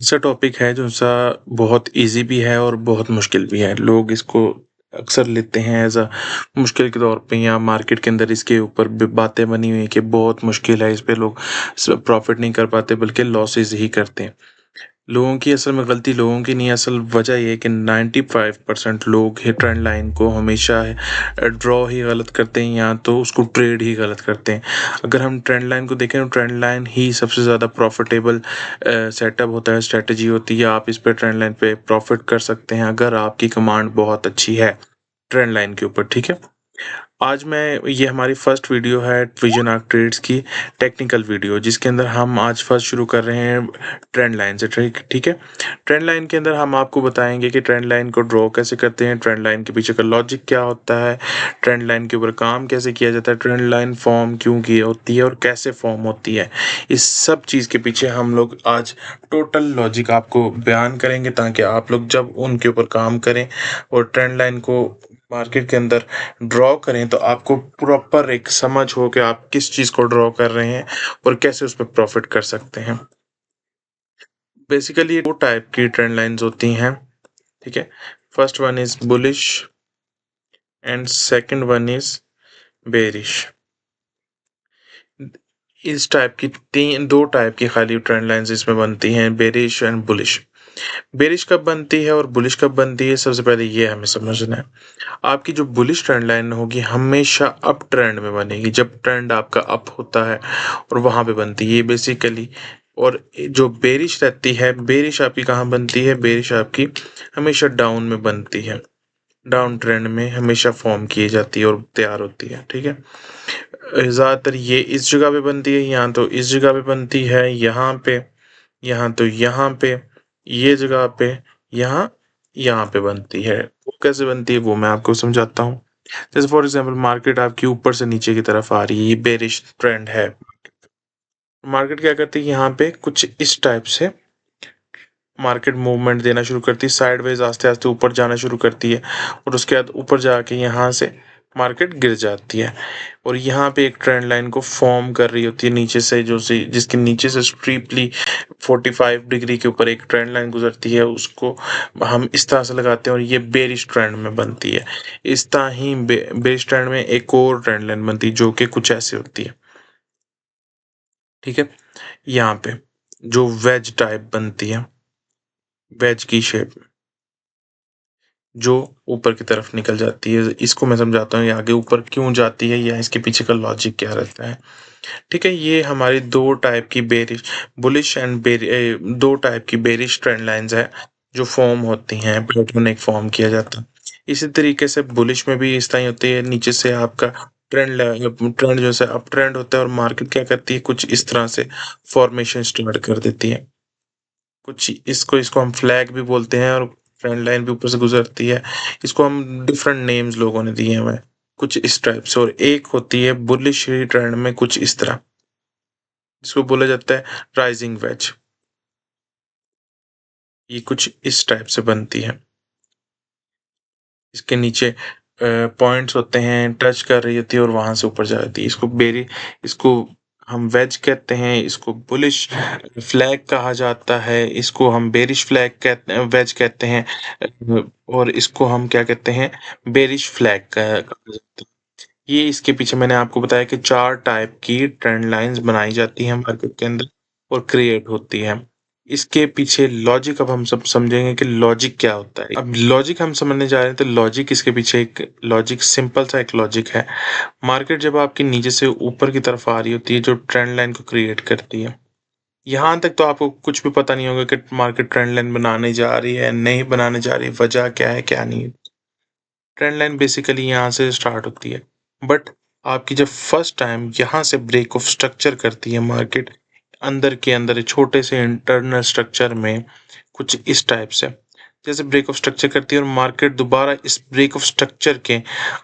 ऐसा टॉपिक है जो सा बहुत इजी भी है और बहुत मुश्किल भी है। लोग इसको अक्सर लेते हैं एज अ मुश्किल के तौर पे, या मार्केट के अंदर इसके ऊपर बातें बनी हुई हैं कि बहुत मुश्किल है, इस पे लोग प्रॉफिट नहीं कर पाते बल्कि लॉसेस ही करते हैं। लोगों की असल में गलती लोगों की नहीं, असल वजह ये है कि 95% लोग ही ट्रेंड लाइन को हमेशा ड्रॉ ही गलत करते हैं या तो उसको ट्रेड ही गलत करते हैं। अगर हम ट्रेंड लाइन को देखें तो ट्रेंड लाइन ही सबसे ज़्यादा प्रॉफिटेबल सेटअप होता है, स्ट्रेटजी होती है। आप इस पे ट्रेंड लाइन पे प्रॉफिट कर सकते हैं अगर आपकी कमांड बहुत अच्छी है ट्रेंड लाइन के ऊपर। ठीक है, आज मैं ये हमारी फर्स्ट वीडियो है विजन आर्क ट्रेड्स की, टेक्निकल वीडियो, जिसके अंदर हम आज फर्स्ट शुरू कर रहे हैं ट्रेंड लाइन से। ठीक है, ट्रेंड लाइन के अंदर हम आपको बताएंगे कि ट्रेंड लाइन को ड्रॉ कैसे करते हैं, ट्रेंड लाइन के पीछे का लॉजिक क्या होता है, ट्रेंड लाइन के ऊपर काम कैसे किया जाता है, ट्रेंड लाइन फॉर्म क्यों की होती है और कैसे फॉर्म होती है। इस सब चीज़ के पीछे हम लोग आज टोटल लॉजिक आपको बयान करेंगे ताकि आप लोग जब उनके ऊपर काम करें और ट्रेंड लाइन को मार्केट के अंदर ड्रॉ करें तो आपको प्रॉपर एक समझ हो कि आप किस चीज़ को ड्रॉ कर रहे हैं और कैसे उस पर प्रॉफिट कर सकते हैं। बेसिकली दो टाइप की ट्रेंड लाइंस होती हैं। ठीक है, first one is bullish and second one is bearish. इस टाइप की दो टाइप की खाली ट्रेंड लाइंस इसमें बनती हैं, बेरिश एंड बुलिश। बेरिश कब बनती है और बुलिश कब बनती है, सबसे पहले ये हमें समझना है। आपकी जो बुलिश ट्रेंड लाइन होगी हमेशा अप ट्रेंड में बनेगी, जब ट्रेंड आपका अप होता है और वहां पे बनती है ये बेसिकली। और जो बेरिश रहती है, बेरिश आपकी कहाँ बनती है, बेरिश आपकी हमेशा डाउन में बनती है, डाउन ट्रेंड में हमेशा फॉर्म की जाती है और तैयार होती है। ठीक है, ज़्यादातर ये इस जगह पे बनती है, यहाँ तो इस जगह पे बनती है, यहाँ पे, यहाँ तो यहाँ पे, ये जगह पे, यहाँ यहाँ पे बनती है। वो कैसे बनती है वो मैं आपको समझाता हूँ। जैसे फॉर एग्जांपल मार्केट आपकी ऊपर से नीचे की तरफ आ रही है, ये बेरिश ट्रेंड है। मार्केट क्या करती है, यहाँ पे कुछ इस टाइप से मार्केट मूवमेंट देना शुरू करती है, साइडवेज आस्ते आस्ते ऊपर जाना शुरू करती है और उसके बाद ऊपर जाके यहाँ से मार्केट गिर जाती है और यहाँ पे एक ट्रेंड लाइन को फॉर्म कर रही होती है नीचे से, जिसके नीचे से स्ट्रीपली 45 डिग्री के ऊपर एक ट्रेंड लाइन गुजरती है, उसको हम इस तरह से लगाते हैं और ये बेरिश ट्रेंड में बनती है। इस तरह ही बेरिश ट्रेंड में एक और ट्रेंड लाइन बनती है जो कि कुछ ऐसे होती है। ठीक है, यहाँ पे जो वेज टाइप बनती है, वेज की शेप में जो ऊपर की तरफ निकल जाती है, इसको मैं समझाता हूँ ये आगे ऊपर क्यों जाती है या इसके पीछे का लॉजिक क्या रहता है। ठीक है, ये हमारी दो टाइप की बेरिश, बुलिश एंड दो टाइप की बेरिश ट्रेंड लाइंस है जो फॉर्म होती हैं, पैटर्न एक फॉर्म किया जाता है। इसी तरीके से बुलिश में भी इस तरह होती है, नीचे से आपका ट्रेंड जो है अप ट्रेंड होता है और मार्केट क्या करती है, कुछ इस तरह से फॉर्मेशन स्टार्ट कर देती है। कुछ इसको इसको हम फ्लैग भी बोलते हैं और ट्रेंड लाइन भी ऊपर से गुजरती है, इसको हम डिफरेंट नेम्स लोगों ने दिए हुए हैं कुछ इस टाइप से। और एक होती है बुलिश ट्रेंड में कुछ इस तरह, इसको बोला जाता है राइजिंग वेज। ये कुछ इस टाइप से बनती है, इसके नीचे पॉइंट्स होते हैं, टच कर रही होती है और वहां से ऊपर जाती है। इसको हम वेज कहते हैं, इसको बुलिश फ्लैग कहा जाता है, इसको हम बेरिश फ्लैग कहते हैं, वेज कहते हैं, और इसको हम क्या कहते हैं, बेरिश फ्लैग कहा जाता है। ये इसके पीछे मैंने आपको बताया कि चार टाइप की ट्रेंड लाइंस बनाई जाती हैं मार्केट के अंदर और क्रिएट होती है। इसके पीछे लॉजिक अब हम सब समझेंगे कि लॉजिक क्या होता है। अब लॉजिक हम समझने जा रहे हैं तो लॉजिक इसके पीछे एक लॉजिक, सिंपल सा एक लॉजिक है। मार्केट जब आपकी नीचे से ऊपर की तरफ आ रही होती है जो ट्रेंड लाइन को क्रिएट करती है, यहाँ तक तो आपको कुछ भी पता नहीं होगा कि मार्केट ट्रेंड लाइन बनाने जा रही है नहीं बनाने जा रही है, वजह क्या है क्या नहीं। ट्रेंड लाइन बेसिकली यहाँ से स्टार्ट होती है, बट आपकी जब फर्स्ट टाइम यहाँ से ब्रेक ऑफ स्ट्रक्चर करती है मार्केट अंदर के अंदर छोटे से इंटरनल स्ट्रक्चर में कुछ इस टाइप से, जैसे ब्रेक ऑफ स्ट्रक्चर करती है और मार्केट दोबारा इस ब्रेक ऑफ स्ट्रक्चर के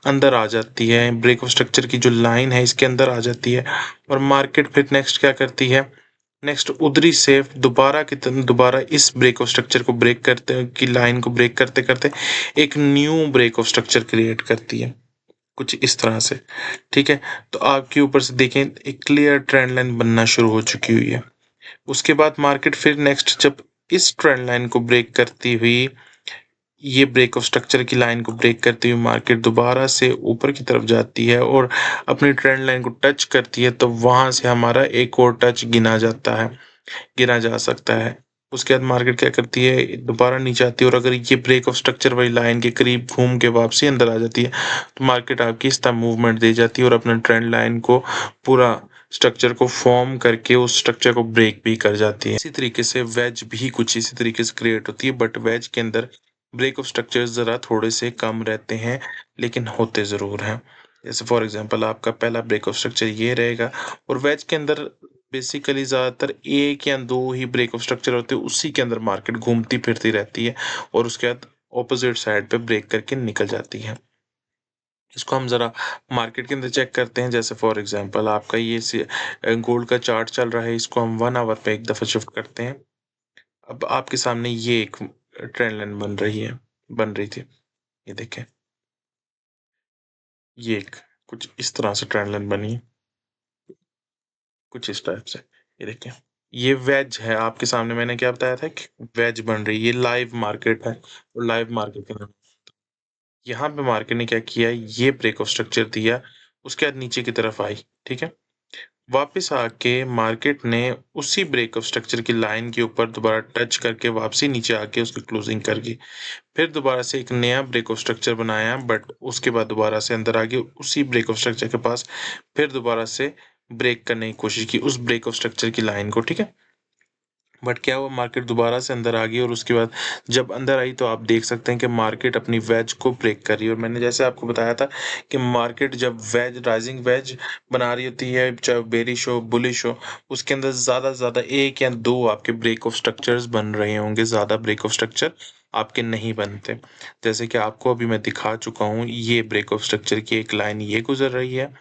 अंदर आ जाती है, ब्रेक ऑफ स्ट्रक्चर की जो लाइन है इसके अंदर आ जाती है और मार्केट फिर नेक्स्ट क्या करती है, नेक्स्ट उधरी से दोबारा इस ब्रेक ऑफ स्ट्रक्चर को ब्रेक करते की लाइन को ब्रेक करते करते एक new break of structure create करती है कुछ इस तरह से। ठीक है, तो आपके ऊपर से देखें एक क्लियर ट्रेंड लाइन बनना शुरू हो चुकी हुई है। उसके बाद मार्केट फिर नेक्स्ट जब इस ट्रेंड लाइन को ब्रेक करती हुई, ये ब्रेक ऑफ स्ट्रक्चर की लाइन को ब्रेक करती हुई मार्केट दोबारा से ऊपर की तरफ जाती है और अपनी ट्रेंड लाइन को टच करती है, तो वहां से हमारा एक और टच गिना जा सकता है। उसके बाद मार्केट क्या करती है, दोबारा नीचे आती है और अगर ये ब्रेक ऑफ स्ट्रक्चर वाली लाइन के करीब घूम के वापसी अंदर आ जाती है, तो मार्केट आपकी इस तरह मूवमेंट दे जाती है और अपना ट्रेंड लाइन को पूरा स्ट्रक्चर को फॉर्म करके उस स्ट्रक्चर को ब्रेक भी कर जाती है। इसी तरीके से वेज भी कुछ इसी तरीके से क्रिएट होती है, बट वेज के अंदर ब्रेक ऑफ स्ट्रक्चर्स ज़रा थोड़े से कम रहते हैं, लेकिन होते ज़रूर हैं। जैसे फॉर एग्जांपल आपका पहला ब्रेक ऑफ स्ट्रक्चर ये रहेगा और वेज के अंदर बेसिकली ज़्यादातर एक या दो ही ब्रेक ऑफ स्ट्रक्चर होते हैं, उसी के अंदर मार्केट घूमती फिरती रहती है और उसके बाद ऑपोजिट साइड पे ब्रेक करके निकल जाती है। इसको हम ज़रा मार्केट के अंदर चेक करते हैं। जैसे फॉर एग्जांपल आपका ये गोल्ड का चार्ट चल रहा है, इसको हम 1 आवर पे एक दफ़ा शिफ्ट करते हैं। अब आपके सामने ये एक ट्रेंड लाइन बन रही थी। ये देखें, ये एक कुछ इस तरह से ट्रेंड लाइन बनी है, कुछ इस टाइप से। ये देखें, ये वेज है। आपके सामने मैंने क्या बताया था कि वेज बन रही है, ये लाइव मार्केट है और लाइव मार्केट के अंदर यहाँ पे मार्केट ने क्या किया, ये ब्रेक ऑफ स्ट्रक्चर दिया, उसके बाद नीचे की तरफ आई, ठीक है। वापस आके मार्केट ने उसी ब्रेक ऑफ स्ट्रक्चर की लाइन के ऊपर दोबारा टच करके वापसी नीचे आके उसकी क्लोजिंग कर गई। फिर दोबारा से एक नया ब्रेक ऑफ स्ट्रक्चर बनाया, बट उसके बाद दोबारा से अंदर आ गई उसी ब्रेक ऑफ स्ट्रक्चर के पास, फिर दोबारा से ब्रेक करने की कोशिश की उस ब्रेक ऑफ स्ट्रक्चर की लाइन को, ठीक है। बट क्या हुआ, मार्केट दोबारा से अंदर आ गई और उसके बाद जब अंदर आई तो आप देख सकते हैं कि मार्केट अपनी वेज को ब्रेक कर रही है। और मैंने जैसे आपको बताया था कि मार्केट जब वेज राइजिंग वेज बना रही होती है, चाहे बेरिश हो बुलिश हो, उसके अंदर ज़्यादा से ज़्यादा एक या दो आपके ब्रेक ऑफ स्ट्रक्चर्स बन रहे होंगे, ज़्यादा ब्रेक ऑफ स्ट्रक्चर आपके नहीं बनते। जैसे कि आपको अभी मैं दिखा चुका हूँ, ये ब्रेक ऑफ स्ट्रक्चर की एक लाइन ये गुजर रही है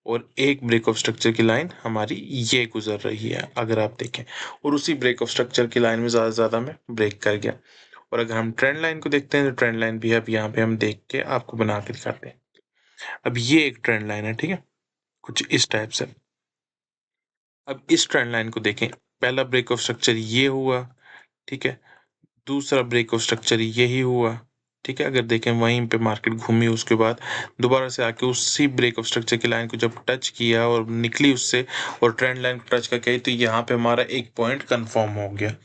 और एक ब्रेक ऑफ स्ट्रक्चर की लाइन हमारी ये गुजर रही है, अगर आप देखें। और उसी ब्रेक ऑफ स्ट्रक्चर की लाइन में ज़्यादा से ज़्यादा मैं ब्रेक कर गया। और अगर हम ट्रेंड लाइन को देखते हैं, तो ट्रेंड लाइन भी अब यहाँ पे हम देख के आपको बना के दिखाते हैं। अब ये एक ट्रेंड लाइन है, ठीक है, कुछ इस टाइप से। अब इस ट्रेंड लाइन को देखें, पहला ब्रेक ऑफ स्ट्रक्चर ये हुआ, ठीक है, दूसरा ब्रेक ऑफ स्ट्रक्चर यही हुआ, ठीक है। अगर देखें वहीं पे मार्केट घूमी, उसके बाद दोबारा से आके उसी ब्रेक ऑफ स्ट्रक्चर की लाइन को जब टच किया और निकली उससे और ट्रेंड लाइन को टच करके आई, तो यहाँ पे हमारा एक पॉइंट कंफर्म हो गया।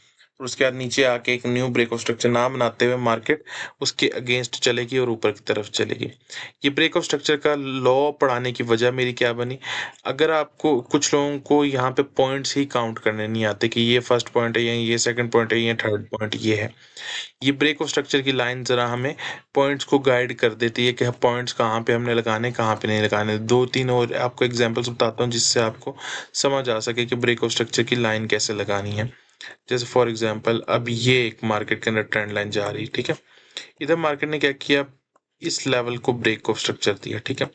और उसके बाद नीचे आके एक न्यू ब्रेक ऑफ स्ट्रक्चर ना बनाते हुए मार्केट उसके अगेंस्ट चलेगी और ऊपर की तरफ चलेगी। ये ब्रेक ऑफ स्ट्रक्चर का लॉ पढ़ाने की वजह मेरी क्या बनी, अगर आपको कुछ लोगों को यहाँ पे पॉइंट्स ही काउंट करने नहीं आते कि ये फर्स्ट पॉइंट है, ये सेकंड पॉइंट है, ये थर्ड पॉइंट ये है, ये ब्रेक ऑफ स्ट्रक्चर की लाइन ज़रा हमें पॉइंट्स को गाइड कर देती है कि पॉइंट्स कहाँ पे हमने लगाने, कहाँ पे नहीं लगाने। 2-3 और आपको एग्जांपल्स बताता हूँ जिससे आपको समझ आ सके कि ब्रेक ऑफ स्ट्रक्चर की लाइन कैसे लगानी है। जैसे फॉर एग्जांपल अब ये एक मार्केट के अंदर ट्रेंड लाइन जा रही है, ठीक है। इधर मार्केट ने क्या किया, इस लेवल को ब्रेक ऑफ स्ट्रक्चर दिया, ठीक है।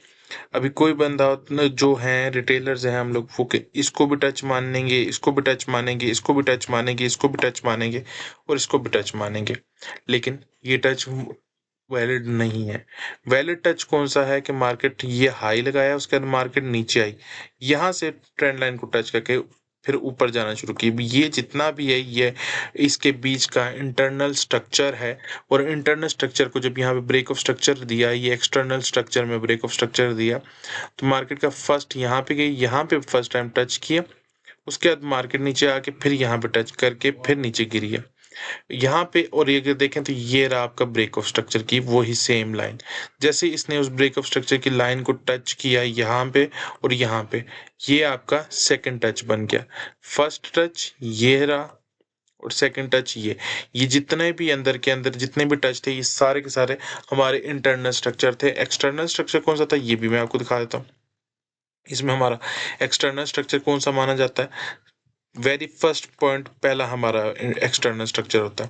अभी कोई बंदा जो है रिटेलर्स हैं हम लोग, वो इसको भी टच मानेंगे, इसको भी टच मानेंगे, इसको भी टच मानेंगे, इसको भी टच मानेंगे और इसको भी टच मानेंगे, लेकिन ये टच वैलिड नहीं है। वैलिड टच कौन सा है कि मार्केट ये हाई लगाया, उसके बाद मार्केट नीचे आई, यहाँ से ट्रेंड लाइन को टच करके फिर ऊपर जाना शुरू की। ये जितना भी है, ये इसके बीच का इंटरनल स्ट्रक्चर है और इंटरनल स्ट्रक्चर को जब यहाँ पे ब्रेक ऑफ स्ट्रक्चर दिया, ये एक्सटर्नल स्ट्रक्चर में ब्रेक ऑफ स्ट्रक्चर दिया, तो मार्केट का फर्स्ट यहाँ पे गई, यहाँ पे फर्स्ट टाइम टच किया, उसके बाद मार्केट नीचे आके फिर यहाँ पे टच करके फिर नीचे गिरी है यहाँ पे। और ये अगर देखें तो ये रहा आपका ब्रेक ऑफ स्ट्रक्चर की वही सेम लाइन, जैसे इसने उस ब्रेक ऑफ स्ट्रक्चर की लाइन को टच किया यहाँ पे और यहाँ पे, ये आपका सेकंड टच बन गया। फर्स्ट टच ये रहा और सेकंड टच ये जितने भी अंदर के अंदर जितने भी टच थे, ये सारे के सारे हमारे इंटरनल स्ट्रक्चर थे। एक्सटर्नल स्ट्रक्चर कौन सा था, ये भी मैं आपको दिखा देता हूँ। इसमें हमारा एक्सटर्नल स्ट्रक्चर कौन सा माना जाता है, वेरी फर्स्ट पॉइंट पहला हमारा एक्सटर्नल स्ट्रक्चर होता है।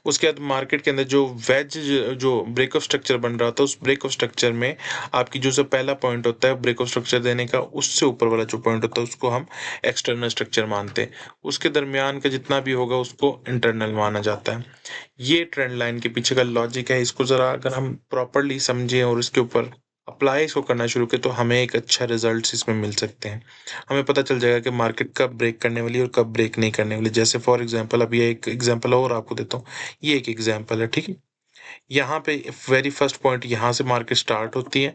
उसके बाद मार्केट के अंदर जो वेज जो ब्रेक ऑफ स्ट्रक्चर बन रहा था, उस ब्रेक ऑफ स्ट्रक्चर में आपकी जो पहला पॉइंट होता है ब्रेक ऑफ स्ट्रक्चर देने का, उससे ऊपर वाला जो पॉइंट होता है उसको हम एक्सटर्नल स्ट्रक्चर मानते हैं। उसके दरमियान का जितना भी होगा उसको इंटरनल माना जाता है। ये ट्रेंड लाइन के पीछे का लॉजिक है। इसको ज़रा अगर हम प्रॉपरली समझें और इसके ऊपर अप्लाई इसको करना शुरू करें तो हमें एक अच्छा रिजल्ट्स इसमें मिल सकते हैं। हमें पता चल जाएगा कि मार्केट कब ब्रेक करने वाली है और कब ब्रेक नहीं करने वाली। जैसे फॉर एग्जांपल अभी एक एग्जांपल और आपको देता हूँ। ये एक एग्जांपल है, ठीक है? यहाँ पे वेरी फर्स्ट पॉइंट यहाँ से मार्केट स्टार्ट होती है।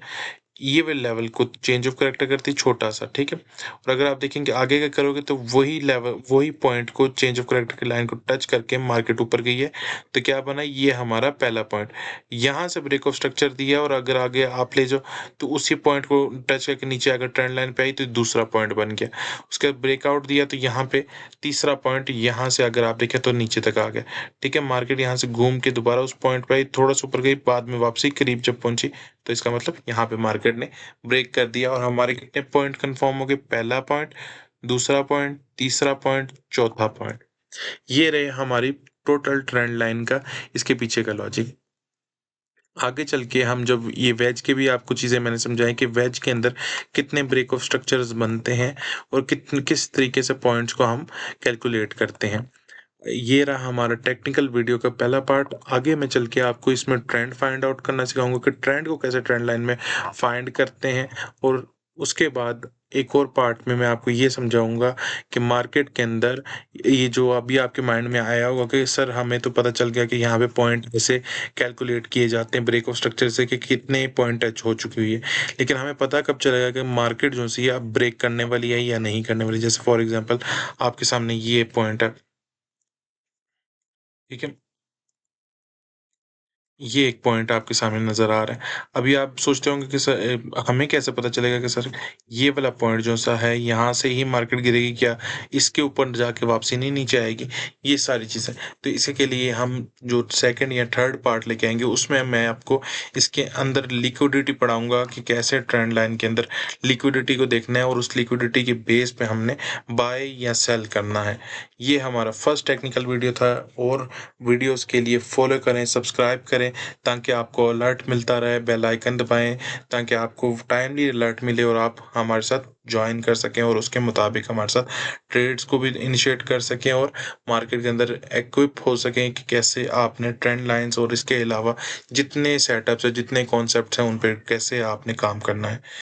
ये वे लेवल को चेंज ऑफ करैक्टर करती है छोटा-सा, ठीक है? और अगर आप देखेंगे आगे का करोगे तो वही लेवल वही पॉइंट को चेंज ऑफ करैक्टर की लाइन को टच करके मार्केट ऊपर गई है, तो क्या बना ये हमारा पहला पॉइंट। यहाँ से ब्रेक ऑफ स्ट्रक्चर दिया और अगर आगे आप ले जाओ तो उसी पॉइंट को टच करके नीचे अगर ट्रेंड लाइन पे आई तो दूसरा पॉइंट बन गया। उसके बाद ब्रेकआउट दिया तो यहाँ पे तीसरा पॉइंट यहाँ से अगर आप देखें तो नीचे तक आ गया, ठीक है? मार्केट यहाँ से घूम के दोबारा उस पॉइंट पे आई, थोड़ा-सा ऊपर गई, बाद में वापसी करीब जब पहुँची तो इसका मतलब यहाँ पे मार्केट ने ब्रेक कर दिया और हमारे कितने पॉइंट कंफर्म हो गए? पहला पॉइंट, दूसरा पॉइंट, तीसरा पॉइंट, चौथा पॉइंट। ये रहे हमारी टोटल ट्रेंड लाइन का इसके पीछे का लॉजिक। आगे चल के हम जब ये वेज के भी आपको चीज़ें मैंने समझाई कि वेज के अंदर कितने ब्रेक ऑफ स्ट्रक्चर्स बनते हैं और किस तरीके से पॉइंट्स को हम कैलकुलेट करते हैं। ये रहा हमारा टेक्निकल वीडियो का पहला पार्ट। आगे मैं चल के आपको इसमें ट्रेंड फाइंड आउट करना सिखाऊंगा कि ट्रेंड को कैसे ट्रेंड लाइन में फाइंड करते हैं और उसके बाद एक और पार्ट में मैं आपको ये समझाऊंगा कि मार्केट के अंदर ये जो अभी आपके माइंड में आया होगा कि सर हमें तो पता चल गया कि यहाँ पे पॉइंट ऐसे कैलकुलेट किए जाते हैं ब्रेक ऑफ स्ट्रक्चर से कि कितने पॉइंट टच हो चुकी हुई है, लेकिन हमें पता कब चलेगा कि मार्केट जो सी है अब ब्रेक करने वाली है या नहीं करने वाली। जैसे फॉर एग्जाम्पल आपके सामने ये पॉइंट है, ठीक है? ये एक पॉइंट आपके सामने नज़र आ रहा है। अभी आप सोचते होंगे कि सर हमें कैसे पता चलेगा कि सर ये वाला पॉइंट जो-सा है यहाँ से ही मार्केट गिरेगी क्या? इसके ऊपर जाके वापसी नहीं नीचे आएगी? ये सारी चीज़ें। तो इसी के लिए हम जो सेकंड या थर्ड पार्ट लेके आएँगे उसमें मैं आपको इसके अंदर लिक्विडिटी पढ़ाऊँगा कि कैसे ट्रेंड लाइन के अंदर लिक्विडिटी को देखना है और उस लिक्विडिटी के बेस पे हमने बाय या सेल करना है। ये हमारा फर्स्ट टेक्निकल वीडियो था और वीडियोज़ के लिए फॉलो करें, सब्सक्राइब करें ताकि आपको अलर्ट मिलता रहे, बेल आइकन दबाएँ ताकि आपको टाइमली अलर्ट मिले और आप हमारे साथ जॉइन कर सकें और उसके मुताबिक हमारे साथ ट्रेड्स को भी इनिशिएट कर सकें और मार्केट के अंदर इक्विप हो सकें कि कैसे आपने ट्रेंड लाइन्स और इसके अलावा जितने सेटअप्स हैं, जितने कॉन्सेप्ट्स हैं, उन पे कैसे आपने काम करना है।